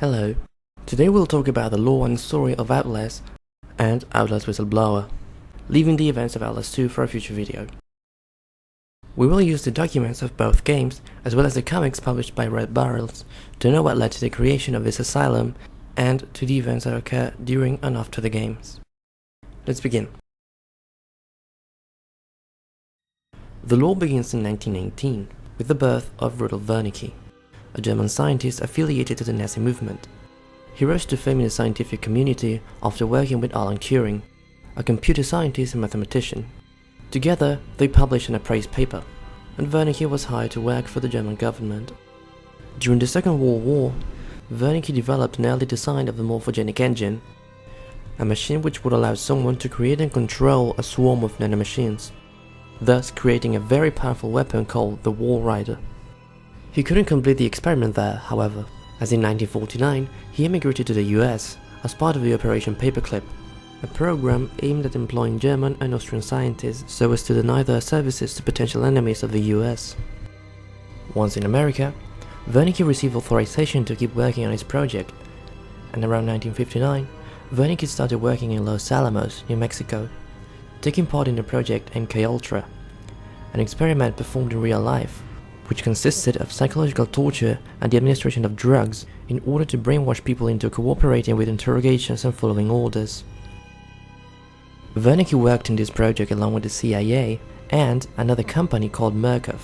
Hello, today we'll talk about the lore and story of Outlast and Outlast Whistleblower, leaving the events of Outlast 2 for a future video. We will use the documents of both games as well as the comics published by Red Barrels to know what led to the creation of this asylum and to the events that occur during and after the games. Let's begin. The lore begins in 1918 with the birth of Wernicke, a German scientist affiliated to the Nazi movement. He rose to fame in the scientific community after working with Alan Turing, a computer scientist and mathematician. Together, they published an appraised paper, and Wernicke was hired to work for the German government. During the Second World War, Wernicke developed an early design of the morphogenic engine, a machine which would allow someone to create and control a swarm of nanomachines, thus creating a very powerful weapon called the Walrider. He couldn't complete the experiment there, however, as in 1949 he emigrated to the US as part of the Operation Paperclip, a program aimed at employing German and Austrian scientists so as to deny their services to potential enemies of the US. Once in America, Wernicke received authorization to keep working on his project, and around 1959, Wernicke started working in Los Alamos, New Mexico, taking part in the project MKUltra, an experiment performed in real life, which consisted of psychological torture and the administration of drugs in order to brainwash people into cooperating with interrogations and following orders. Wernicke worked in this project along with the CIA and another company called Wernicke,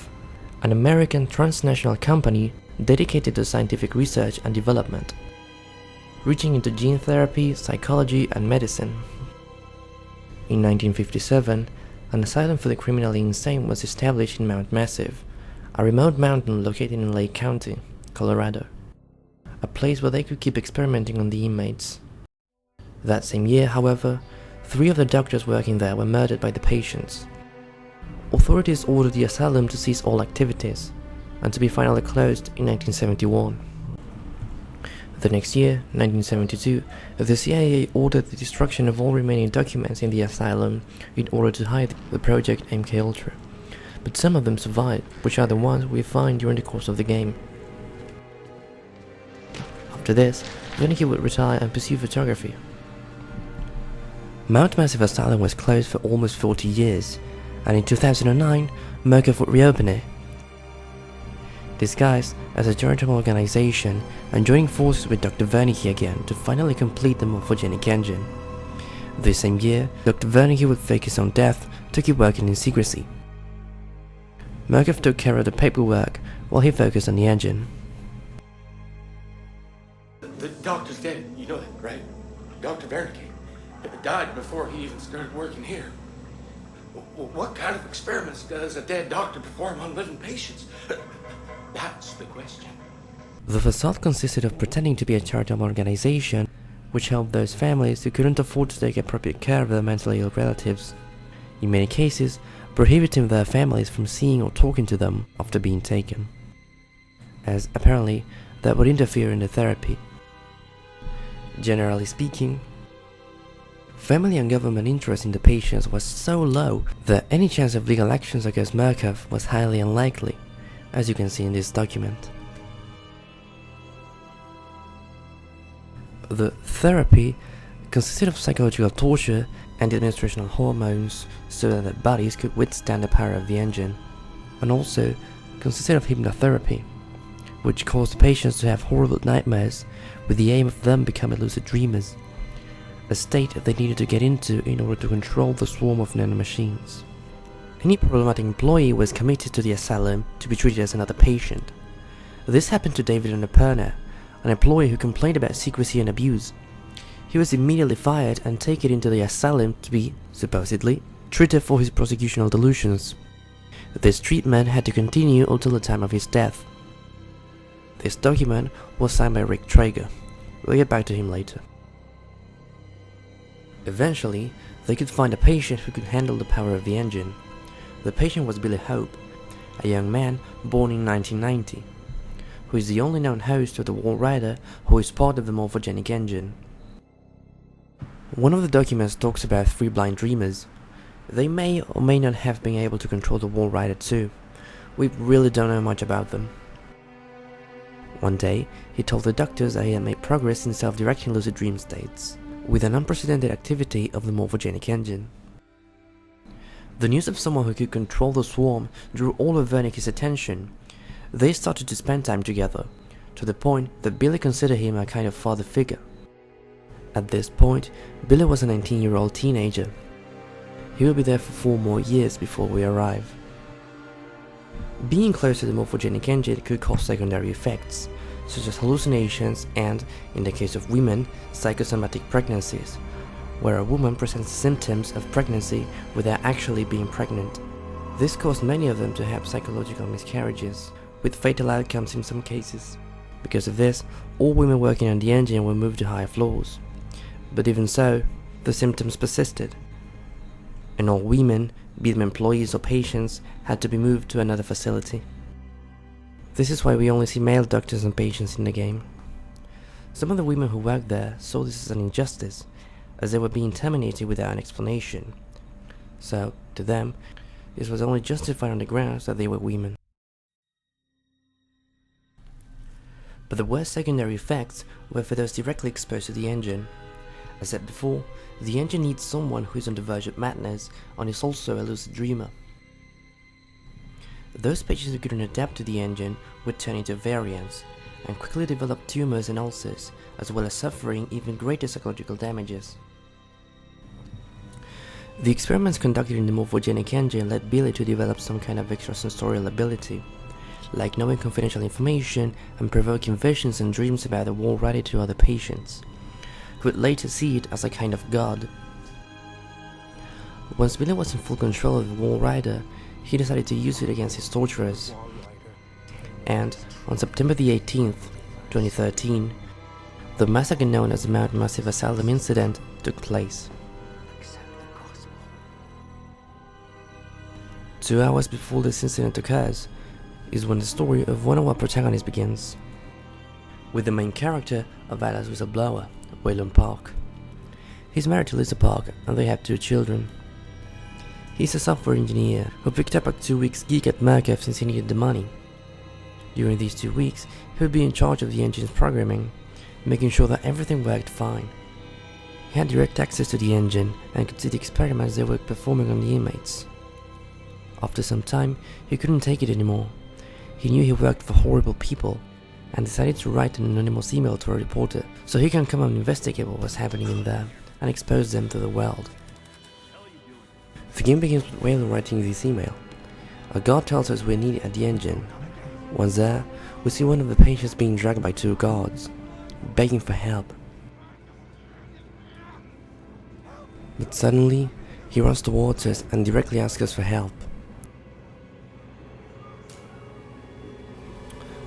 an American transnational company dedicated to scientific research and development, reaching into gene therapy, psychology and medicine. In 1957, an asylum for the criminally insane was established in Mount Massive, a remote mountain located in Lake County, Colorado, a place where they could keep experimenting on the inmates. That same year, however, 3 of the doctors working there were murdered by the patients. Authorities ordered the asylum to cease all activities, and to be finally closed in 1971. The next year, 1972, the CIA ordered the destruction of all remaining documents in the asylum in order to hide the project MKUltra. But some of them survived, which are the ones we find during the course of the game. After this, Wernicke would retire and pursue photography. Mount Massive Asylum was closed for almost 40 years, and in 2009, Wernicke would reopen it, disguised as a charitable organization and joining forces with Dr. Wernicke again to finally complete the morphogenic engine. This same year, Dr. Wernicke would fake his own death to keep working in secrecy. Wernicke took care of the paperwork while he focused on the engine. The doctor's dead, you know that, right? Dr. Wernicke died before he even started working here. What kind of experiments does a dead doctor perform on living patients? That's the question. The facade consisted of pretending to be a charitable organization which helped those families who couldn't afford to take appropriate care of their mentally ill relatives, in many cases prohibiting their families from seeing or talking to them after being taken, as apparently that would interfere in the therapy. Generally speaking, family and government interest in the patients was so low that any chance of legal actions against Wernicke was highly unlikely, as you can see in this document. The therapy consisted of psychological torture and the administration of hormones so that their bodies could withstand the power of the engine, and also consisted of hypnotherapy, which caused the patients to have horrible nightmares with the aim of them becoming lucid dreamers, a state they needed to get into in order to control the swarm of nanomachines. Any problematic employee was committed to the asylum to be treated as another patient. This happened to David Annapurna, an employee who complained about secrecy and abuse. He was immediately fired and taken into the asylum to be, supposedly, treated for his prosecutional delusions. This treatment had to continue until the time of his death. This document was signed by Rick Traeger. We'll get back to him later. Eventually, they could find a patient who could handle the power of the engine. The patient was Billy Hope, a young man born in 1990, who is the only known host of the Walrider who is part of the morphogenic engine. One of the documents talks about 3 blind dreamers. They may or may not have been able to control the Walrider too. We really don't know much about them. One day, he told the doctors that he had made progress in self-directing lucid dream states, with an unprecedented activity of the morphogenic engine. The news of someone who could control the swarm drew all of Wernicke's attention. They started to spend time together, to the point that Billy considered him a kind of father figure. At this point, Billy was a 19-year-old teenager. He will be there for 4 more years before we arrive. Being close to the morphogenic engine could cause secondary effects, such as hallucinations and, in the case of women, psychosomatic pregnancies, where a woman presents symptoms of pregnancy without actually being pregnant. This caused many of them to have psychological miscarriages, with fatal outcomes in some cases. Because of this, all women working on the engine were moved to higher floors. But even so, the symptoms persisted, and all women, be them employees or patients, had to be moved to another facility. This is why we only see male doctors and patients in the game. Some of the women who worked there saw this as an injustice, as they were being terminated without an explanation. So, to them, this was only justified on the grounds that they were women. But the worst secondary effects were for those directly exposed to the engine. As said before, the engine needs someone who is on the verge of madness and is also a lucid dreamer. Those patients who couldn't adapt to the engine would turn into variants and quickly develop tumors and ulcers, as well as suffering even greater psychological damages. The experiments conducted in the morphogenic engine led Billy to develop some kind of extrasensorial ability, like knowing confidential information and provoking visions and dreams about the Walrider to other patients, who would later see it as a kind of god. Once Billy was in full control of the Walrider, he decided to use it against his torturers. And on September the 18th, 2013, the massacre known as the Mount Massive Asylum incident took place. 2 hours before this incident occurs is when the story of one of our protagonists begins, with the main character of Outlast Whistleblower, Waylon Park. He's married to Lisa Park and they have 2 children. He's a software engineer who picked up a 2-week gig at Wernicke since he needed the money. During these 2 weeks, he would be in charge of the engine's programming, making sure that everything worked fine. He had direct access to the engine and could see the experiments they were performing on the inmates. After some time, he couldn't take it anymore. He knew he worked for horrible people and decided to write an anonymous email to a reporter so he can come and investigate what was happening in there and expose them to the world. The game begins with Waylon writing this email. A guard tells us we're needed at the engine. Once there, we see one of the patients being dragged by 2 guards, begging for help. But suddenly, he runs towards us and directly asks us for help.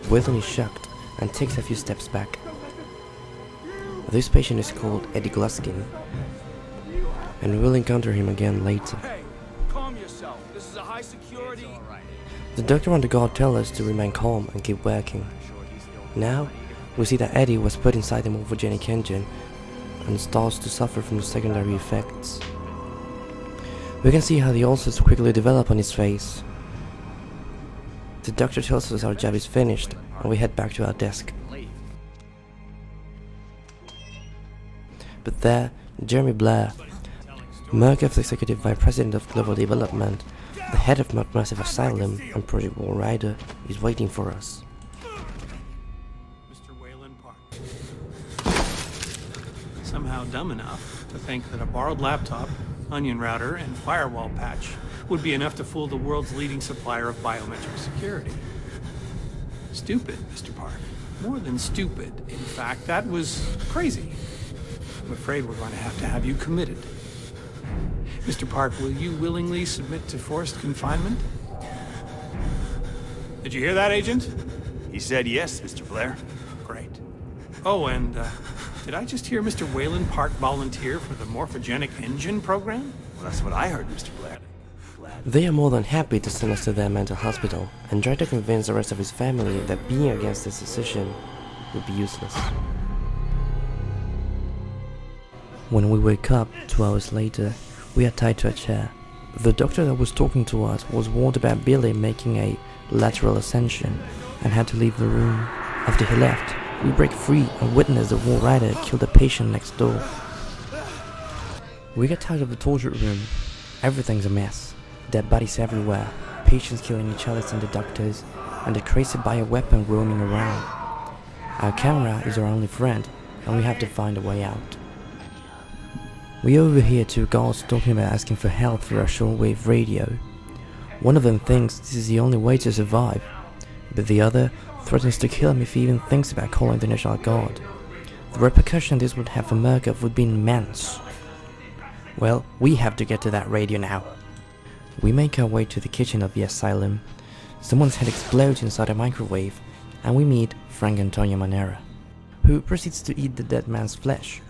Waylon is shocked and takes a few steps back. This patient is called Gluskin, and we'll encounter him again later. Hey, calm yourself. This is a high security. The doctor and the guard tell us to remain calm and keep working. Now, we see that Eddie was put inside the morphogenic engine and starts to suffer from the secondary effects. We can see how the ulcers quickly develop on his face. The doctor tells us our job is finished and we head back to our desk. But there, Jeremy Blair, Wernicke's Executive Vice President of Global Development, the head of Massive Asylum and Project Walrider, is waiting for us. Mr. Waylon Park. Somehow dumb enough to think that a borrowed laptop, onion router, and firewall patch would be enough to fool the world's leading supplier of biometric security. Stupid, Mr. Park. More than stupid. In fact, that was crazy. I'm afraid we're going to have you committed. Mr. Park, will you willingly submit to forced confinement? Did you hear that, Agent? He said yes, Mr. Blair. Great. Oh, and did I just hear Mr. Waylon Park volunteer for the morphogenic engine program? Well, that's what I heard, Mr. Blair. They are more than happy to send us to their mental hospital and try to convince the rest of his family that being against this decision would be useless. When we wake up 2 hours later, we are tied to a chair. The doctor that was talking to us was warned about Billy making a lateral ascension and had to leave the room. After he left, we break free and witness the War Rider kill the patient next door. We get tired of the torture room. Everything's a mess. Dead bodies everywhere, patients killing each other and the doctors, and a crazy bioweapon roaming around. Our camera is our only friend, and we have to find a way out. We overhear two guards talking about asking for help through our shortwave radio. One of them thinks this is the only way to survive, but the other threatens to kill him if he even thinks about calling the National Guard. The repercussion this would have for Murkoff would be immense. Well, we have to get to that radio now. We make our way to the kitchen of the asylum. Someone's head explodes inside a microwave, and we meet Frank Antonio Manera, who proceeds to eat the dead man's flesh.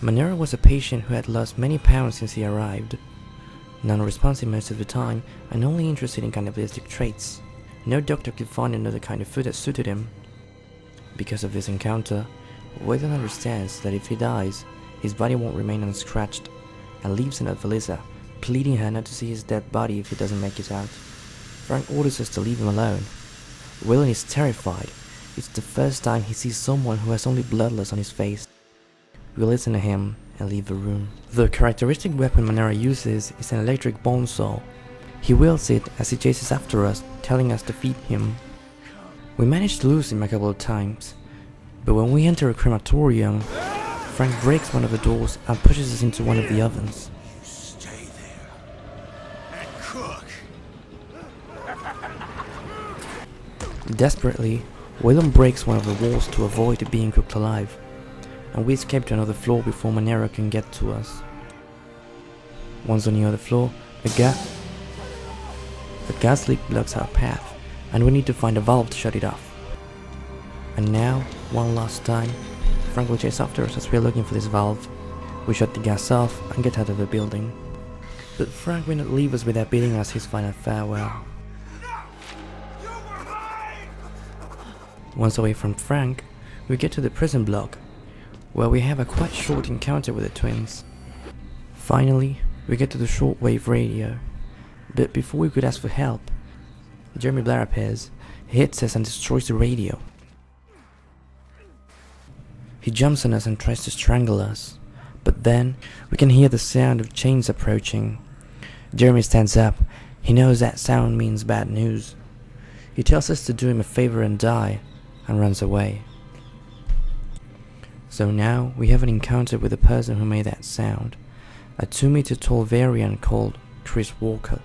Manera was a patient who had lost many pounds since he arrived. Non-responsive most of the time, and only interested in cannibalistic traits. No doctor could find another kind of food that suited him. Because of this encounter, Waylon understands that if he dies, his body won't remain unscratched, and leaves a note for Lisa, pleading her not to see his dead body if he doesn't make it out. Frank orders us to leave him alone. Waylon is terrified. It's the first time he sees someone who has only bloodlust on his face. We listen to him and leave the room. The characteristic weapon Manera uses is an electric bone saw. He wields it as he chases after us, telling us to feed him. We manage to lose him a couple of times, but when we enter a crematorium, Frank breaks one of the doors and pushes us into one of the ovens. Stay there and cook. Desperately, Waylon breaks one of the walls to avoid being cooked alive, and we escape to another floor before Manera can get to us. Once on the other floor, a gas leak blocks our path, and we need to find a valve to shut it off. And now, one last time, Frank will chase after us as we are looking for this valve. We shut the gas off and get out of the building. But Frank will not leave us without bidding us his final farewell. Once away from Frank, we get to the prison block, where we have a quite short encounter with the twins. Finally, we get to the shortwave radio, but before we could ask for help, Jeremy Blair appears, hits us and destroys the radio. He jumps on us and tries to strangle us, but then we can hear the sound of chains approaching. Jeremy stands up. He knows that sound means bad news. He tells us to do him a favor and die, and runs away. So now we have an encounter with the person who made that sound, a 2-meter tall variant called Chris Walker.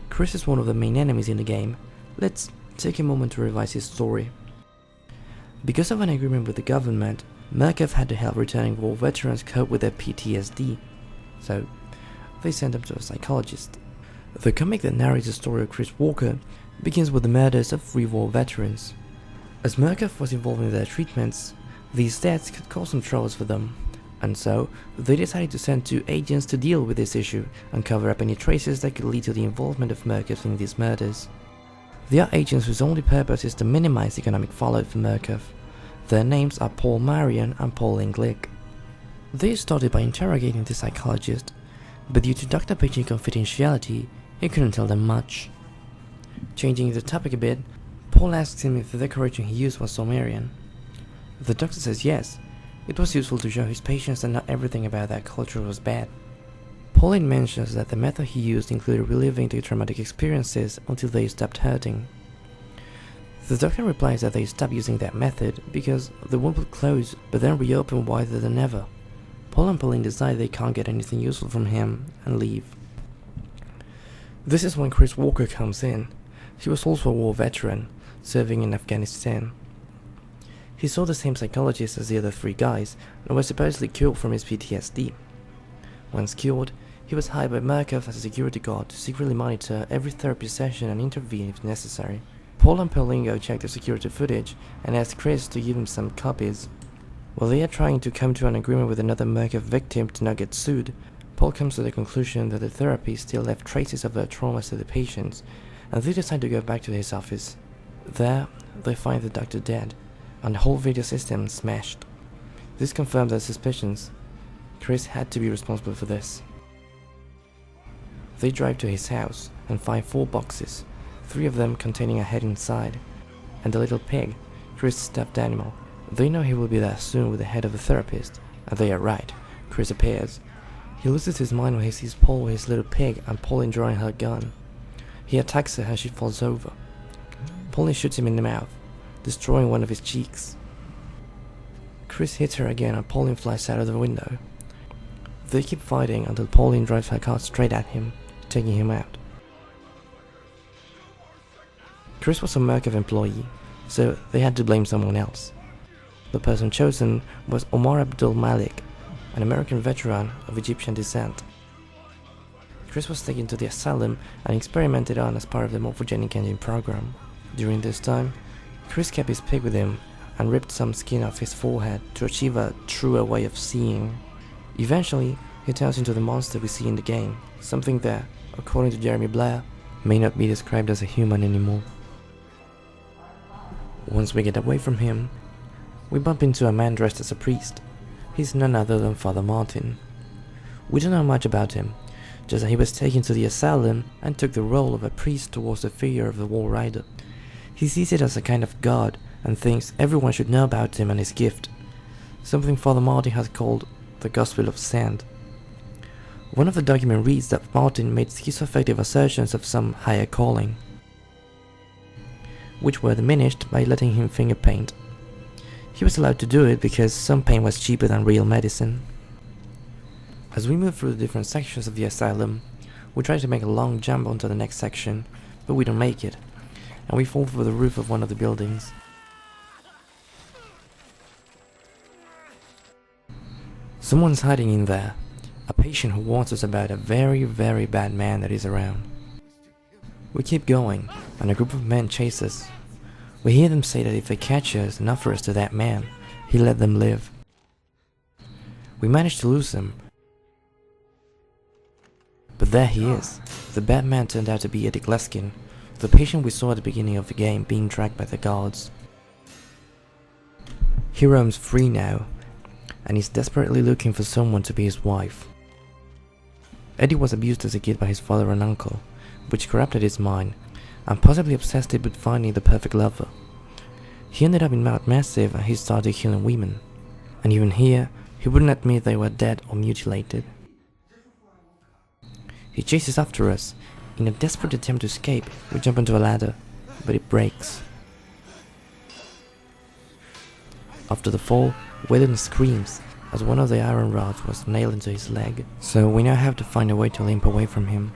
Chris is one of the main enemies in the game. Let's take a moment to revise his story. Because of an agreement with the government, Murkoff had to help returning war veterans cope with their PTSD, so they sent him to a psychologist. The comic that narrates the story of Chris Walker begins with the murders of 3 war veterans. As Murkoff was involved in their treatments, these deaths could cause some troubles for them, and so they decided to send 2 agents to deal with this issue and cover up any traces that could lead to the involvement of Murkoff in these murders. They are agents whose only purpose is to minimize economic fallout for Murkoff. Their names are Paul Marion and Paul Englick. They started by interrogating the psychologist, but due to Dr. Page's confidentiality, he couldn't tell them much. Changing the topic a bit, Paul asks him if the decoration he used was Sumerian. The doctor says yes, it was useful to show his patients that not everything about that culture was bad. Pauline mentions that the method he used included reliving the traumatic experiences until they stopped hurting. The doctor replies that they stopped using that method because the wound would close but then reopen wider than ever. Paul and Pauline decide they can't get anything useful from him and leave. This is when Chris Walker comes in. He was also a war veteran, serving in Afghanistan. He saw the same psychologist as the other 3 guys and was supposedly cured from his PTSD. Once cured, he was hired by Murkoff as a security guard to secretly monitor every therapy session and intervene if necessary. Paul and Pauline go check the security footage and ask Chris to give him some copies. While they are trying to come to an agreement with another Murkoff victim to not get sued, Paul comes to the conclusion that the therapy still left traces of their traumas to the patients, and they decide to go back to his office. There, they find the doctor dead, and the whole video system smashed. This confirmed their suspicions. Chris had to be responsible for this. They drive to his house and find 4 boxes, 3 of them containing a head inside. and the little pig, Chris' stuffed animal. They know he will be there soon with the head of the therapist, and they are right. Chris appears. He loses his mind when he sees Paul with his little pig and Pauline drawing her gun. He attacks her as she falls over. Pauline shoots him in the mouth, destroying one of his cheeks. Chris hits her again and Pauline flies out of the window. They keep fighting until Pauline drives her car straight at him, taking him out. Chris was a Murkoff employee, so they had to blame someone else. The person chosen was Omar Abdul Malik, an American veteran of Egyptian descent. Chris was taken to the asylum and experimented on as part of the morphogenic engine program. During this time, Chris kept his pig with him and ripped some skin off his forehead to achieve a truer way of seeing. Eventually, he turns into the monster we see in the game, something that, according to Jeremy Blair, may not be described as a human anymore. Once we get away from him, we bump into a man dressed as a priest. He's none other than Father Martin. We don't know much about him, just that he was taken to the asylum and took the role of a priest towards the figure of the Wall Rider. He sees it as a kind of god and thinks everyone should know about him and his gift, something Father Martin has called the Gospel of Sand. One of the documents reads that Martin made schizoaffective assertions of some higher calling, which were diminished by letting him finger paint. He was allowed to do it because some pain was cheaper than real medicine. As we move through the different sections of the asylum, we try to make a long jump onto the next section, but we don't make it, and we fall through the roof of one of the buildings. Someone's hiding in there, a patient who warns us about a very, very bad man that is around. We keep going, and a group of men chase us. We hear them say that if they catch us and offer us to that man, he'll let them live. We manage to lose him, but there he is. The bad man turned out to be Gluskin, the patient we saw at the beginning of the game being dragged by the guards. He roams free now, and he's desperately looking for someone to be his wife. Eddie was abused as a kid by his father and uncle, which corrupted his mind, and possibly obsessed it with finding the perfect lover. He ended up in Mount Massive and he started killing women, and even here, he wouldn't admit they were dead or mutilated. He chases after us. In a desperate attempt to escape, we jump onto a ladder, but it breaks. After the fall, Waylon screams as one of the iron rods was nailed into his leg, so we now have to find a way to limp away from him.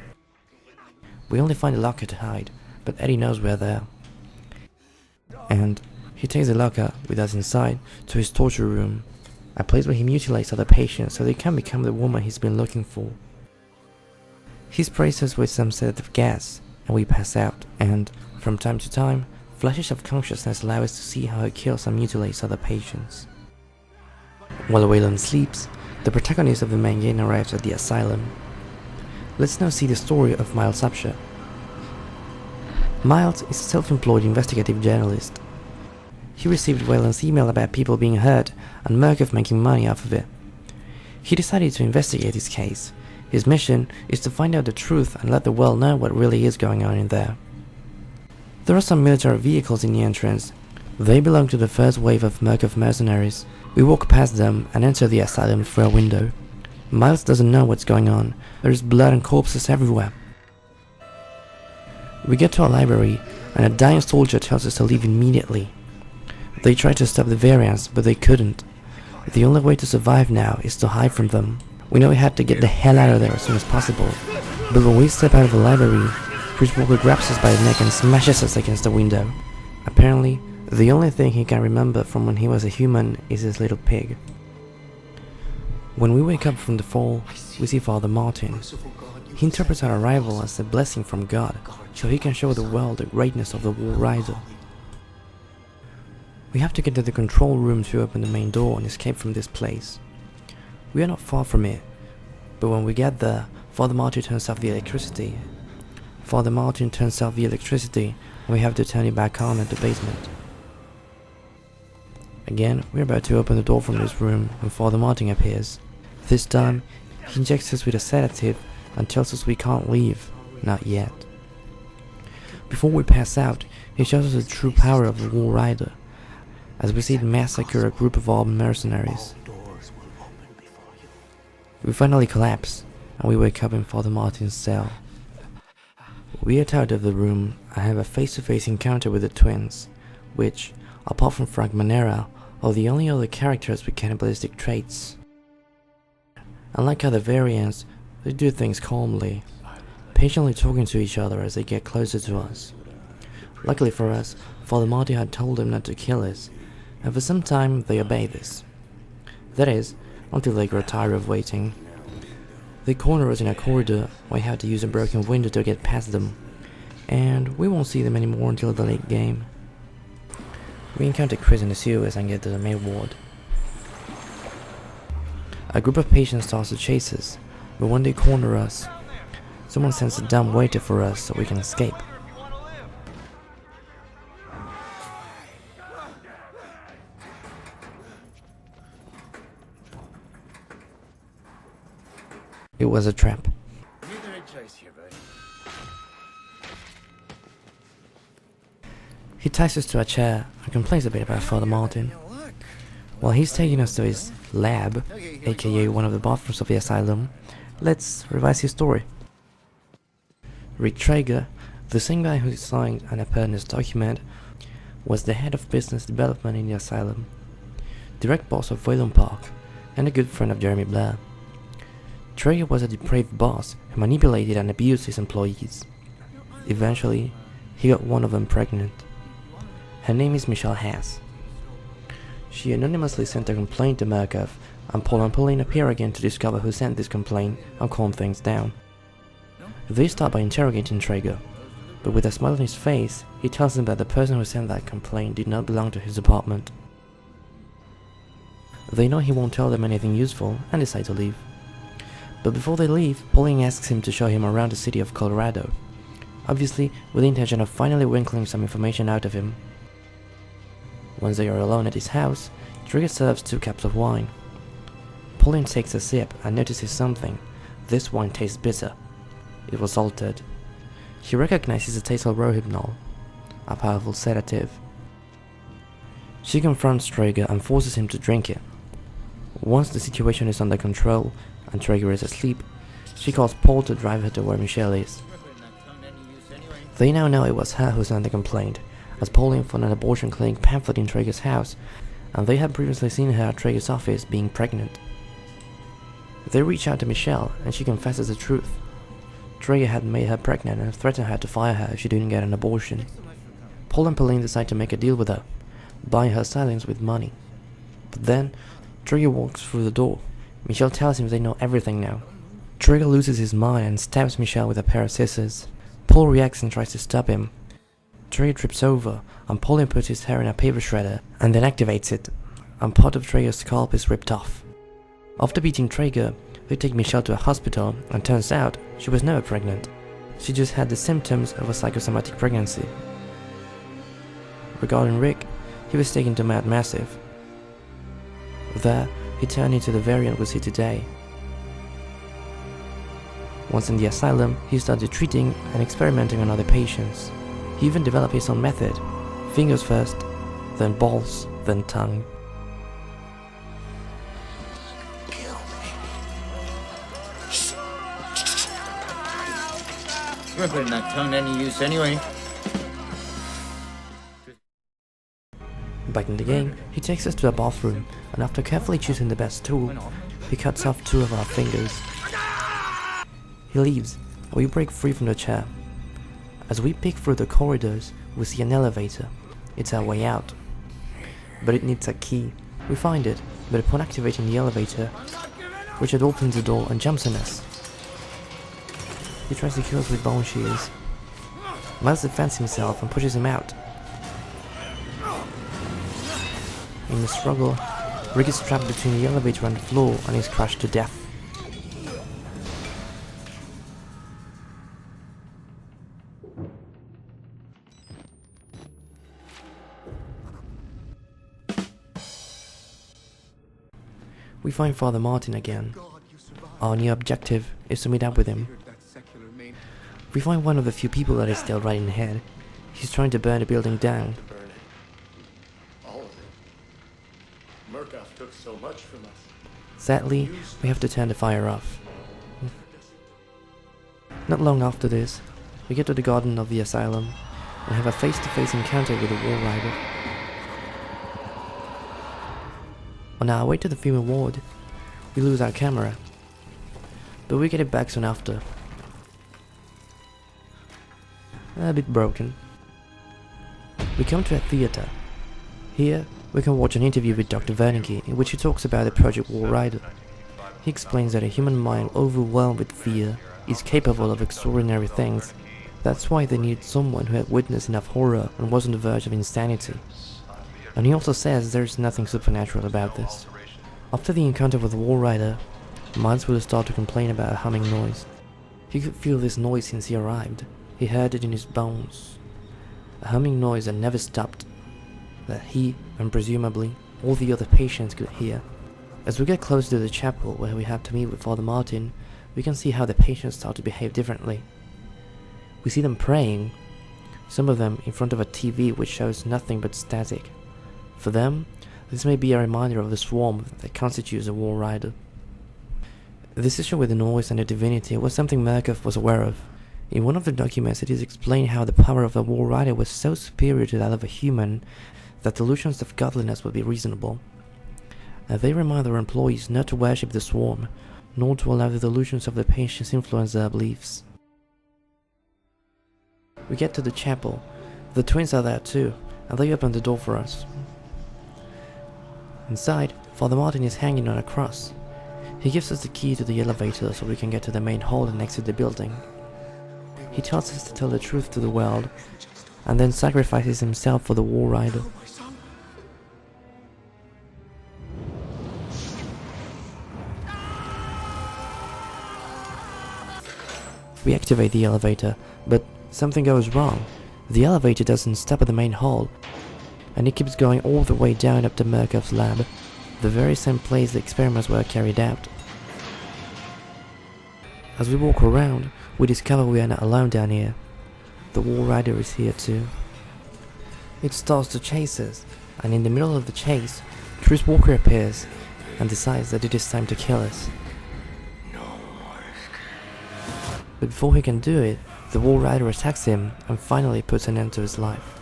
We only find a locker to hide, but Eddie knows we're there. And he takes the locker with us inside to his torture room, a place where he mutilates other patients so they can become the woman he's been looking for. He sprays us with some sedative gas, and we pass out, and, from time to time, flashes of consciousness allow us to see how he kills and mutilates other patients. While Waylon sleeps, the protagonist of the main game arrives at the asylum. Let's now see the story of Miles Upshur. Miles is a self-employed investigative journalist. He received Waylon's email about people being hurt and Murkoff making money off of it. He decided to investigate this case. His mission is to find out the truth and let the world know what really is going on in there. There are some military vehicles in the entrance. They belong to the first wave of Murkoff mercenaries. We walk past them and enter the asylum through a window. Miles doesn't know what's going on. There is blood and corpses everywhere. We get to a library and a dying soldier tells us to leave immediately. They tried to stop the variants, but they couldn't. The only way to survive now is to hide from them. We know we had to get the hell out of there as soon as possible, but when we step out of the library, Chris Walker grabs us by the neck and smashes us against the window. Apparently, the only thing he can remember from when he was a human is his little pig. When we wake up from the fall, we see Father Martin. He interprets our arrival as a blessing from God, so he can show the world the greatness of the Wall Rider. We have to get to the control room to open the main door and escape from this place. We are not far from it, but when we get there, Father Martin turns off the electricity. And we have to turn it back on at the basement. Again, we're about to open the door from this room when Father Martin appears. This time, he injects us with a sedative and tells us we can't leave, not yet. Before we pass out, He shows us the true power of the War Rider, as we see him massacre a group of armed mercenaries. We finally collapse, and we wake up in Father Martin's cell. We get out of the room and have a face-to-face encounter with the twins, which, apart from Frank Manera, are the only other characters with cannibalistic traits. Unlike other variants, they do things calmly, patiently talking to each other as they get closer to us. Luckily for us, Father Martin had told them not to kill us, and for some time they obey this. That is, until they grow tired of waiting. They corner us in a corridor where we have to use a broken window to get past them, and we won't see them anymore until the late game. We encounter Chris in the sewers and get to the main ward. A group of patients starts to chase us, but when they corner us, someone sends a dumb waiter for us so we can escape. It was a trap. He ties us to a chair and complains a bit about Father Martin. While he's taking us to his lab, aka one of the bathrooms of the asylum, let's revise his story. Rick Traeger, the same guy who signed an appendix document, was the head of business development in the asylum, direct boss of Waylon Park, and a good friend of Jeremy Blair. Traeger was a depraved boss who manipulated and abused his employees. Eventually, he got one of them pregnant. Her name is Michelle Haas. She anonymously sent a complaint to Murkoff, and Paul and Pauline appear again to discover who sent this complaint and calm things down. They start by interrogating Traeger, but with a smile on his face, he tells them that the person who sent that complaint did not belong to his apartment. They know he won't tell them anything useful and decide to leave. But before they leave, Pauline asks him to show him around the city of Colorado, obviously with the intention of finally winkling some information out of him. Once they are alone at his house, Traeger serves 2 cups of wine. Pauline takes a sip and notices something. This wine tastes bitter. It was altered. He recognizes the taste of Rohypnol, a powerful sedative. She confronts Traeger and forces him to drink it. Once the situation is under control and Traeger is asleep, she calls Paul to drive her to where Michelle is. They now know it was her who sent the complaint, as Pauline found an abortion clinic pamphlet in Traeger's house, and they had previously seen her at Traeger's office being pregnant. They reach out to Michelle, and she confesses the truth. Traeger had made her pregnant and threatened her to fire her if she didn't get an abortion. Paul and Pauline decide to make a deal with her, buying her silence with money. But then, Traeger walks through the door. Michelle tells him they know everything now. Traeger loses his mind and stabs Michelle with a pair of scissors. Paul reacts and tries to stop him. Traeger trips over, and Pauline puts his hair in a paper shredder and then activates it, and part of Traeger's scalp is ripped off. After beating Traeger, they take Michelle to a hospital, and turns out she was never pregnant. She just had the symptoms of a psychosomatic pregnancy. Regarding Rick, he was taken to Mad Massive. There, he turned into the variant we see today. Once in the asylum, he started treating and experimenting on other patients. He even developed his own method: fingers first, then balls, then tongue. Kill me. You're putting that tongue to any use anyway. Back in the game, he takes us to a bathroom, and after carefully choosing the best tool, he cuts off 2 of our fingers. He leaves, and we break free from the chair. As we peek through the corridors, we see an elevator. It's our way out. But it needs a key. We find it, but upon activating the elevator, Richard opens the door and jumps on us. He tries to kill us with bone shears. Miles defends himself and pushes him out. In the struggle, Rick is trapped between the elevator and the floor and is crushed to death. We find Father Martin again. Our new objective is to meet up with him. We find one of the few people that is still right in the head. He's trying to burn the building down. To burn it. All of it. Murkoff took so much from us. Sadly, we have to turn the fire off. Not long after this, we get to the garden of the asylum and have a face-to-face encounter with the Walrider. On our way to the female ward, we lose our camera, but we get it back soon after. A bit broken. We come to a theater. Here, we can watch an interview with Dr. Wernicke in which he talks about the Project Walrider. He explains that a human mind overwhelmed with fear is capable of extraordinary things. That's why they need someone who had witnessed enough horror and was on the verge of insanity. And he also says there's nothing supernatural about this. After the encounter with the Walrider, Miles will start to complain about a humming noise. He could feel this noise since he arrived. He heard it in his bones. A humming noise that never stopped, that he, and presumably all the other patients, could hear. As we get close to the chapel where we have to meet with Father Martin, we can see how the patients start to behave differently. We see them praying, some of them in front of a TV which shows nothing but static. For them, this may be a reminder of the swarm that constitutes a Walrider. This issue with the noise and the divinity was something Murkoff was aware of. In one of the documents it is explained how the power of the Walrider was so superior to that of a human that delusions of godliness would be reasonable. They remind their employees not to worship the swarm, nor to allow the delusions of the patients influence their beliefs. We get to the chapel. The twins are there too, and they open the door for us. Inside, Father Martin is hanging on a cross. He gives us the key to the elevator so we can get to the main hall and exit the building. He tells us to tell the truth to the world, and then sacrifices himself for the Walrider. We activate the elevator, but something goes wrong. The elevator doesn't stop at the main hall, and it keeps going all the way down up to Murkoff's lab, the very same place the experiments were carried out. As we walk around, we discover we are not alone down here. The Walrider is here too. It starts to chase us, and in the middle of the chase, Chris Walker appears and decides that it is time to kill us. But before he can do it, the Walrider attacks him and finally puts an end to his life.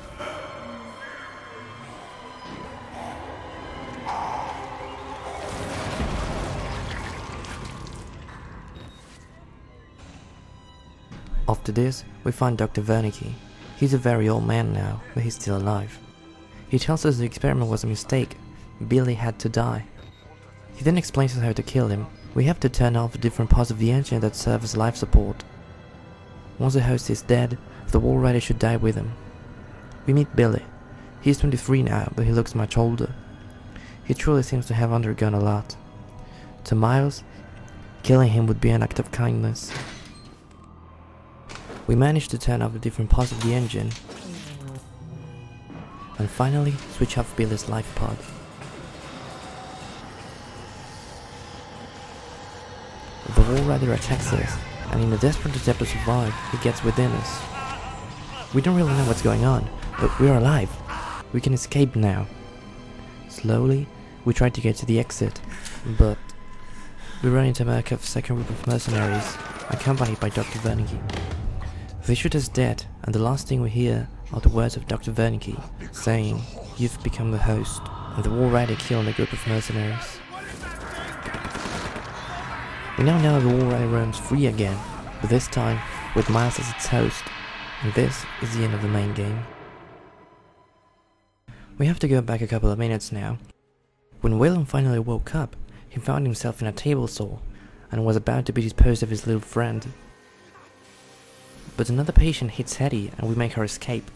After this, we find Dr. Wernicke. He's a very old man now, but he's still alive. He tells us the experiment was a mistake. Billy had to die. He then explains us how to kill him. We have to turn off the different parts of the engine that serve as life support. Once the host is dead, the Walrider should die with him. We meet Billy. He's 23 now, but he looks much older. He truly seems to have undergone a lot. To Miles, killing him would be an act of kindness. We manage to turn off the different parts of the engine, and finally switch off Billy's life pod. The Walrider attacks us, and in a desperate attempt to survive, he gets within us. We don't really know what's going on, but we're alive. We can escape now. Slowly, we try to get to the exit, but we run into Murkoff's second group of mercenaries, accompanied by Dr. Wernicke. They shoot us dead, and the last thing we hear are the words of Dr. Wernicke, saying, "You've become the host," and the Walrider killing a group of mercenaries. We now know the Walrider roams free again, but this time with Miles as its host, and this is the end of the main game. We have to go back a couple of minutes now. When Waylon finally woke up, he found himself in a table saw, and was about to be disposed of his little friend. But another patient hits Hetty and we make her escape.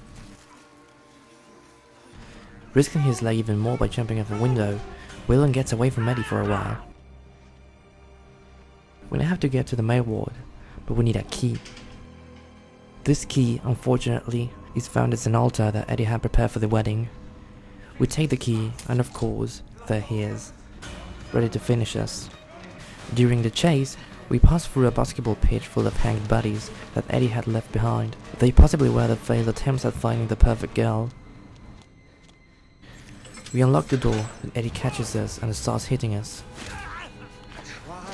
Risking his leg even more by jumping out the window, Waylon gets away from Eddie for a while. We now have to get to the male ward, but we need a key. This key, unfortunately, is found at an altar that Eddie had prepared for the wedding. We take the key, and of course, there he is, ready to finish us. During the chase, We pass through a basketball pitch full of hanged bodies that Eddie had left behind. They possibly were the failed attempts at finding the perfect girl. We unlock the door, and Eddie catches us and starts hitting us,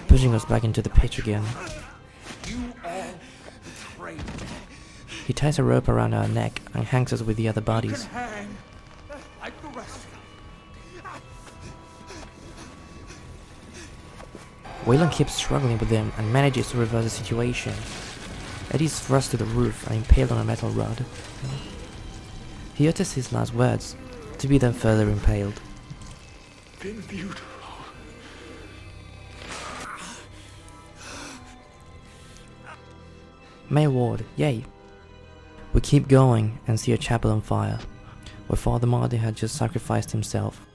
pushing us back into the pitch again. He ties a rope around our neck and hangs us with the other bodies. Waylon keeps struggling with them and manages to reverse the situation. Eddie is thrust to the roof and impaled on a metal rod. He utters his last words, to be then further impaled. Been beautiful. May Ward, yay! We keep going and see a chapel on fire, where Father Marty had just sacrificed himself.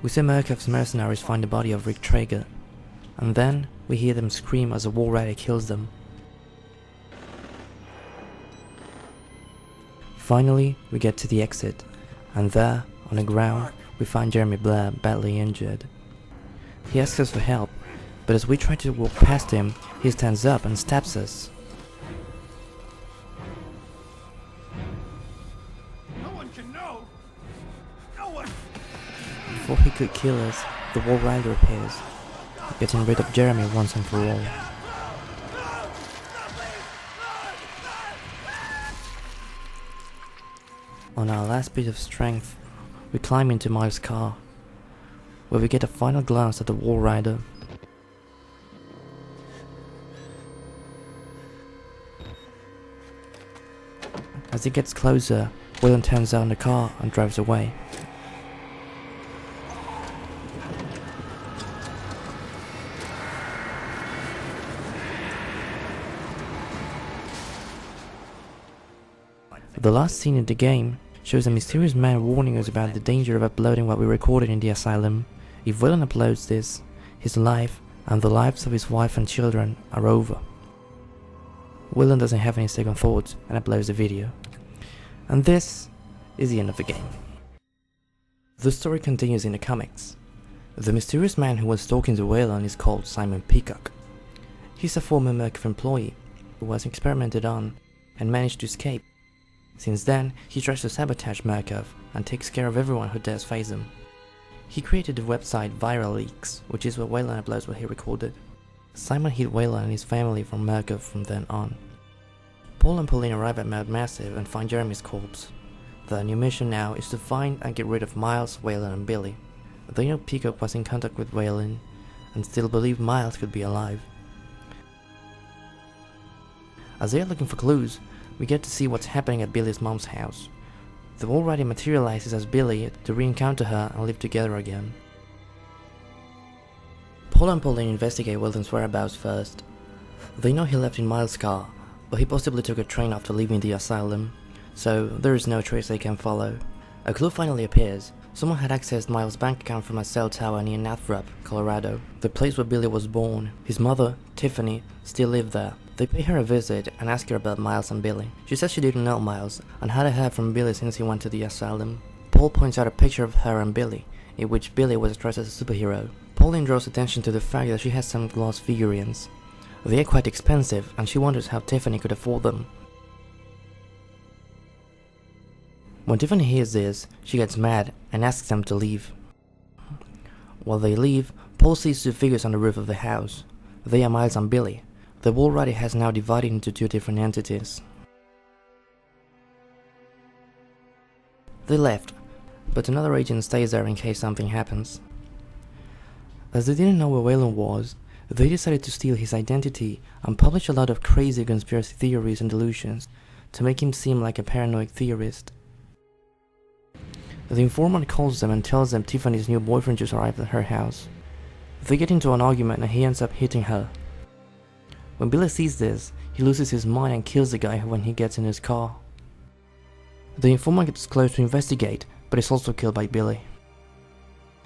We see Murkoff's mercenaries find the body of Rick Traeger, and then we hear them scream as a war rider kills them. Finally, we get to the exit, and there, on the ground, we find Jeremy Blair badly injured. He asks us for help, but as we try to walk past him, he stands up and stabs us. No one can know. No one. Before he could kill us, the War Rider appears, getting rid of Jeremy once and for all. On our last bit of strength, we climb into Miles' car, where we get a final glance at the War Rider. As he gets closer, Waylon turns down the car and drives away. The last scene in the game shows a mysterious man warning us about the danger of uploading what we recorded in the asylum. If Waylon uploads this, his life and the lives of his wife and children are over. Waylon doesn't have any second thoughts and uploads the video. And this is the end of the game. The story continues in the comics. The mysterious man who was talking to Waylon is called Simon Peacock. He's a former Murkoff employee who was experimented on and managed to escape. Since then, he tries to sabotage Murkoff and takes care of everyone who dares face him. He created the website Viral Leaks, which is where Waylon uploads what he recorded. Simon hid Waylon and his family from Murkoff from then on. Paul and Pauline arrive at Mount Massive and find Jeremy's corpse. Their new mission now is to find and get rid of Miles, Waylon and Billy. They know Peacock was in contact with Waylon and still believe Miles could be alive. As they are looking for clues, we get to see what's happening at Billy's mom's house. The War Rider materializes as Billy to re-encounter her and live together again. Paul and Pauline investigate Waylon's whereabouts first. They know he left in Miles' car, but he possibly took a train after leaving the asylum, so there is no trace they can follow. A clue finally appears. Someone had accessed Miles' bank account from a cell tower near Nathrop, Colorado, the place where Billy was born. His mother, Tiffany, still lived there. They pay her a visit and ask her about Miles and Billy. She says she didn't know Miles and hadn't heard from Billy since he went to the asylum. Paul points out a picture of her and Billy, in which Billy was dressed as a superhero. Pauline draws attention to the fact that she has some glass figurines. They are quite expensive and she wonders how Tiffany could afford them. When Tiffany hears this, she gets mad and asks them to leave. While they leave, Paul sees two figures on the roof of the house. They are Miles and Billy. The War Rider has now divided into two different entities. They left, but another agent stays there in case something happens. As they didn't know where Waylon was, they decided to steal his identity and publish a lot of crazy conspiracy theories and delusions to make him seem like a paranoid theorist. The informant calls them and tells them Tiffany's new boyfriend just arrived at her house. They get into an argument and he ends up hitting her. When Billy sees this, he loses his mind and kills the guy when he gets in his car. The informant gets close to investigate, but is also killed by Billy.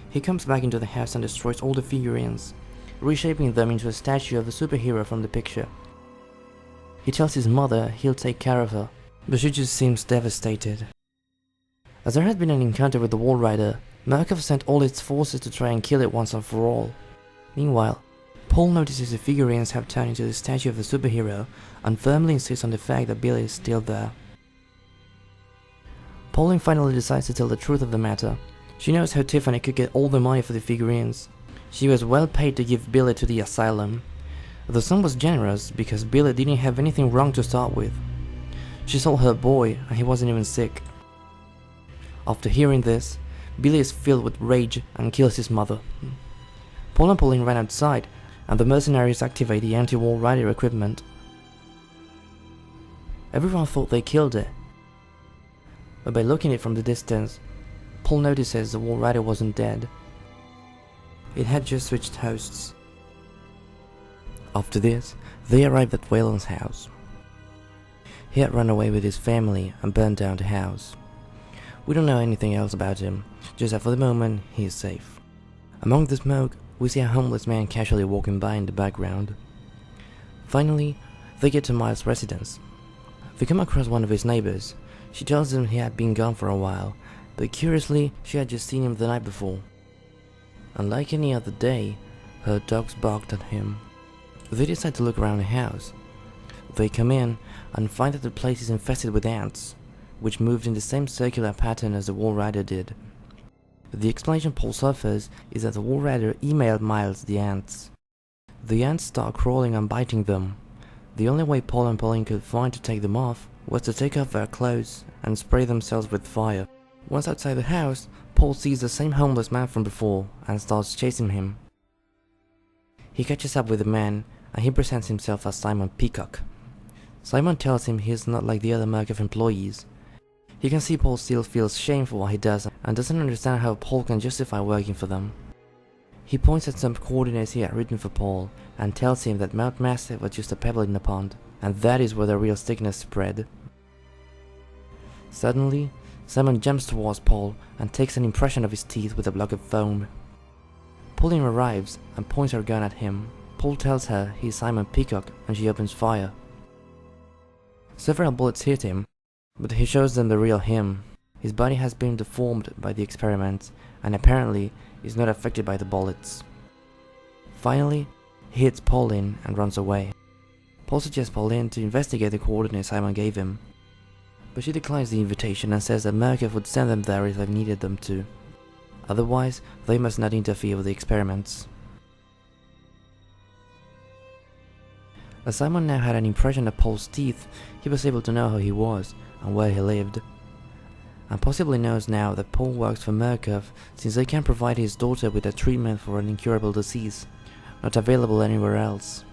He comes back into the house and destroys all the figurines, reshaping them into a statue of the superhero from the picture. He tells his mother he'll take care of her, but she just seems devastated. As there had been an encounter with the War Rider, Murkoff sent all its forces to try and kill it once and for all. Meanwhile, Paul notices the figurines have turned into the statue of the superhero and firmly insists on the fact that Billy is still there. Pauline finally decides to tell the truth of the matter. She knows how Tiffany could get all the money for the figurines. She was well paid to give Billy to the asylum. The sum was generous because Billy didn't have anything wrong to start with. She sold her boy and he wasn't even sick. After hearing this, Billy is filled with rage and kills his mother. Paul and Pauline ran outside and the mercenaries activate the anti-wall rider equipment. Everyone thought they killed it, but by looking at it from the distance, Paul notices the wall rider wasn't dead. It had just switched hosts. After this, they arrived at Waylon's house. He had run away with his family and burned down the house. We don't know anything else about him, just that for the moment he is safe. Among the smoke, we see a homeless man casually walking by in the background. Finally, they get to Miles' residence. They come across one of his neighbors. She tells them he had been gone for a while, but curiously, she had just seen him the night before. Unlike any other day, her dogs barked at him. They decide to look around the house. They come in and find that the place is infested with ants, which moved in the same circular pattern as the wall rider did. The explanation Paul suffers is that the wall rider emailed Miles the ants. The ants start crawling and biting them. The only way Paul and Pauline could find to take them off was to take off their clothes and spray themselves with fire. Once outside the house, Paul sees the same homeless man from before and starts chasing him. He catches up with the man and he presents himself as Simon Peacock. Simon tells him he is not like the other Murkoff employees. He can see Paul still feels shame for what he does and doesn't understand how Paul can justify working for them. He points at some coordinates he had written for Paul and tells him that Mount Massive was just a pebble in the pond, and that is where the real sickness spread. Suddenly, Simon jumps towards Paul and takes an impression of his teeth with a block of foam. Pauline arrives and points her gun at him. Paul tells her he is Simon Peacock and she opens fire. Several bullets hit him, but he shows them the real him. His body has been deformed by the experiment and apparently is not affected by the bullets. Finally, he hits Pauline and runs away. Paul suggests Pauline to investigate the coordinates Simon gave him, but she declines the invitation and says that Murkoff would send them there if they needed them to. Otherwise, they must not interfere with the experiments. As Simon now had an impression of Paul's teeth, he was able to know who he was and where he lived, and possibly knows now that Paul works for Murkoff since they can provide his daughter with a treatment for an incurable disease, not available anywhere else.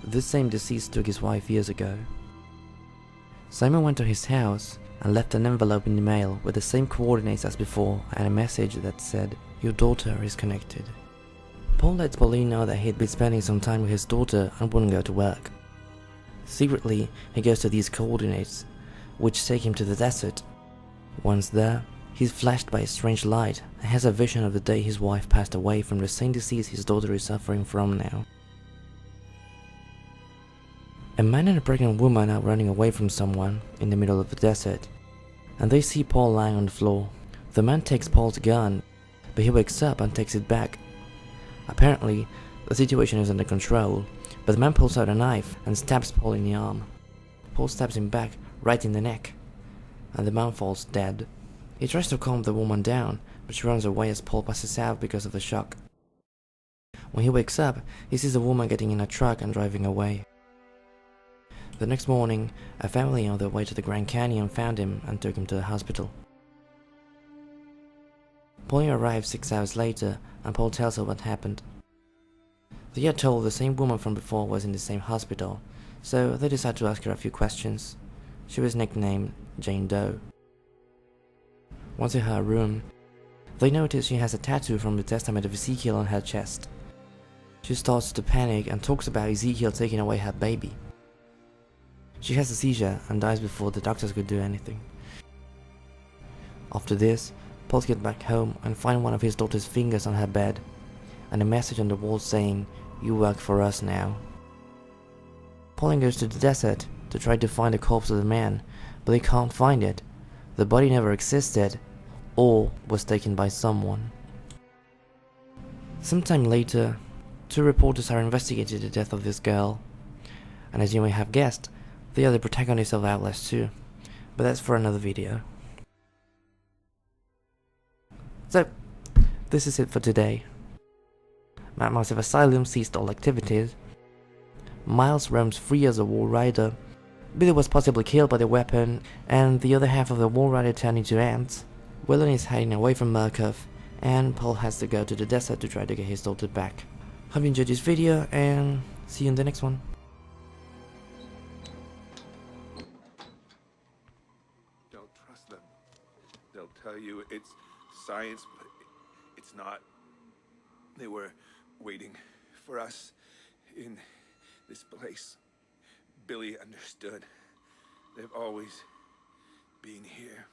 This same disease took his wife years ago. Simon went to his house and left an envelope in the mail with the same coordinates as before and a message that said, "Your daughter is connected." Paul lets Pauline know that he'd been spending some time with his daughter and wouldn't go to work. Secretly, he goes to these coordinates, which take him to the desert. Once there, he's flashed by a strange light and has a vision of the day his wife passed away from the same disease his daughter is suffering from now. A man and a pregnant woman are running away from someone in the middle of the desert, and they see Paul lying on the floor. The man takes Paul's gun, but he wakes up and takes it back. Apparently, the situation is under control, but the man pulls out a knife and stabs Paul in the arm. Paul stabs him back right in the neck, and the man falls dead. He tries to calm the woman down, but she runs away as Paul passes out because of the shock. When he wakes up, he sees the woman getting in a truck and driving away. The next morning, a family on their way to the Grand Canyon found him and took him to the hospital. Pauline arrives 6 hours later, and Paul tells her what happened. They are told the same woman from before was in the same hospital, so they decide to ask her a few questions. She was nicknamed Jane Doe. Once in her room, they notice she has a tattoo from the testament of Ezekiel on her chest. She starts to panic and talks about Ezekiel taking away her baby. She has a seizure and dies before the doctors could do anything. After this, Paul gets back home and finds one of his daughter's fingers on her bed, and a message on the wall saying, "You work for us now." Pauline goes to the desert to try to find the corpse of the man, but they can't find it. The body never existed, or was taken by someone. Sometime later, two reporters are investigating the death of this girl, and as you may have guessed, they are the protagonists of Outlast 2, but that's for another video. So, this is it for today. Massive Asylum ceased all activities. Miles roams free as a Wall Rider. Billy was possibly killed by the weapon, and the other half of the Wall Rider turned into ants. Waylon is hiding away from Murkoff, and Paul has to go to the desert to try to get his daughter back. Hope you enjoyed this video, and see you in the next one. Don't trust them. They'll tell you it's science, but it's not. They were waiting for us in this place. Billy understood. They've always been here.